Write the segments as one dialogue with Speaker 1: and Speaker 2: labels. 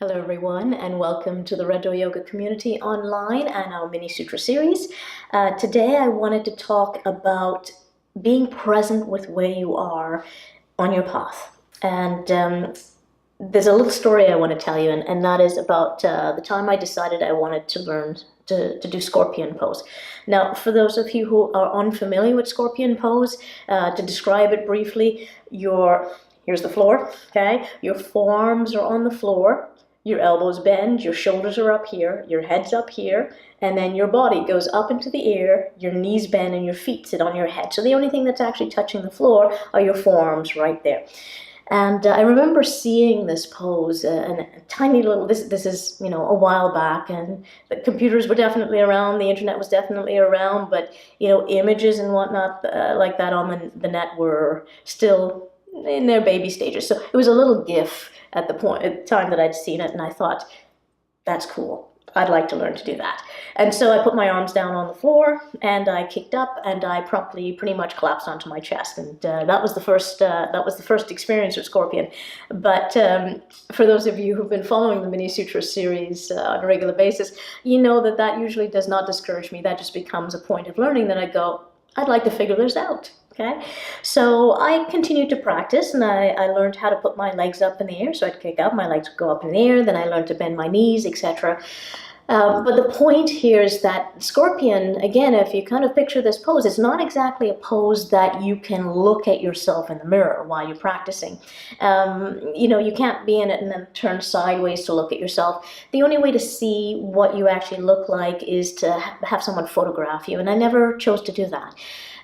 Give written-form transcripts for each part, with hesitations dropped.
Speaker 1: Hello everyone, and welcome to the Red Door Yoga community online and our mini sutra series. Today I wanted to talk about being present with where you are on your path. And there's a little story I want to tell you, and that is about the time I decided I wanted to learn to do scorpion pose. Now, for those of you who are unfamiliar with scorpion pose, to describe it briefly, here's the floor, okay? Your forearms are on the floor. Your elbows bend, your shoulders are up here, your head's up here, and then your body goes up into the air, your knees bend, and your feet sit on your head. So the only thing that's actually touching the floor are your forearms right there. And I remember seeing this pose, and a tiny little, this is, a while back, and the computers were definitely around, the internet was definitely around, but, images and whatnot like that on the net were still in their baby stages. So it was a little GIF at the time that I'd seen it, and I thought, that's cool. I'd like to learn to do that. And so I put my arms down on the floor, and I kicked up, and I promptly pretty much collapsed onto my chest. And that was the first experience with scorpion. But for those of you who've been following the Mini Sutra series on a regular basis, you know that usually does not discourage me. That just becomes a point of learning that I go, I'd like to figure this out. Okay, so I continued to practice, and I learned how to put my legs up in the air. So I'd kick up, my legs would go up in the air, then I learned to bend my knees, etc. But the point here is that scorpion, again, if you kind of picture this pose, it's not exactly a pose that you can look at yourself in the mirror while you're practicing. You can't be in it and then turn sideways to look at yourself. The only way to see what you actually look like is to have someone photograph you, and I never chose to do that.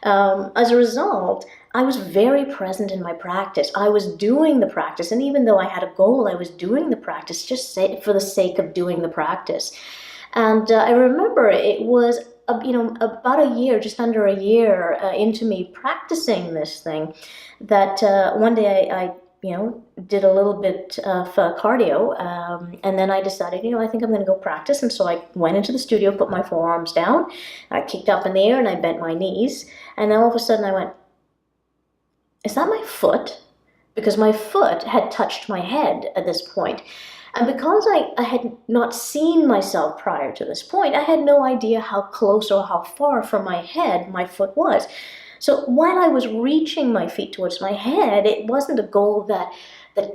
Speaker 1: As a result, I was very present in my practice. I was doing the practice, and even though I had a goal, I was doing the practice just for the sake of doing the practice. And I remember it was about a year, just under a year into me practicing this thing, that one day I did a little bit of cardio, and then I decided, I think I'm going to go practice. And so I went into the studio, put my forearms down, I kicked up in the air, and I bent my knees. And then all of a sudden I went, is that my foot? Because my foot had touched my head at this point. And because I had not seen myself prior to this point, I had no idea how close or how far from my head my foot was. So while I was reaching my feet towards my head, it wasn't a goal that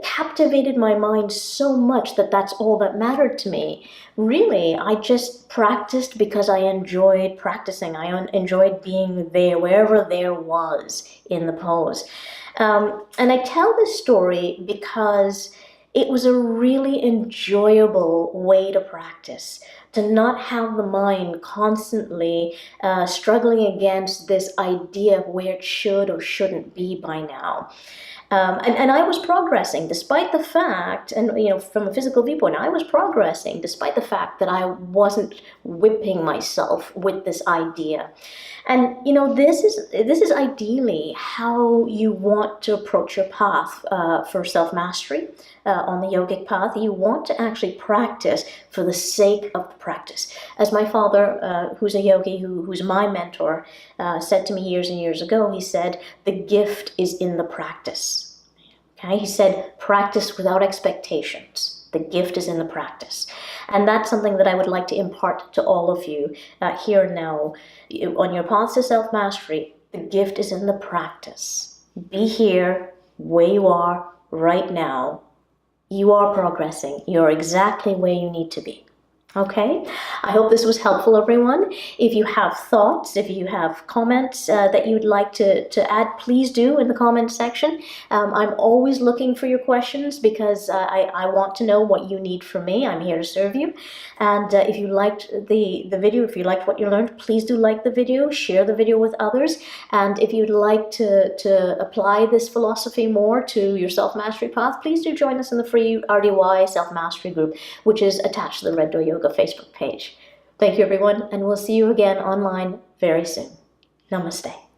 Speaker 1: captivated my mind so much that that's all that mattered to me. Really, I just practiced because I enjoyed practicing. I enjoyed being there, wherever there was in the pose. And I tell this story because it was a really enjoyable way to practice, to not have the mind constantly struggling against this idea of where it should or shouldn't be by now. And I was progressing despite the fact, and from a physical viewpoint, I was progressing despite the fact that I wasn't whipping myself with this idea. And this is ideally how you want to approach your path for self-mastery on the yogic path. You want to actually practice for the sake of the practice. As my father, who's a yogi, who's my mentor, said to me years and years ago, he said, the gift is in the practice. Okay? He said, practice without expectations. The gift is in the practice. And that's something that I would like to impart to all of you here and now. On your path to self-mastery, the gift is in the practice. Be here, where you are, right now. You are progressing. You're exactly where you need to be. Okay, I hope this was helpful, everyone. If you have thoughts, if you have comments that you'd like to add, please do in the comment section. I'm always looking for your questions because I want to know what you need from me. I'm here to serve you. And if you liked the video, if you liked what you learned, please do like the video, share the video with others. And if you'd like to apply this philosophy more to your self-mastery path, please do join us in the free RDY self-mastery group, which is attached to the Red Door Yoga Facebook page. Thank you, everyone, and we'll see you again online very soon. Namaste.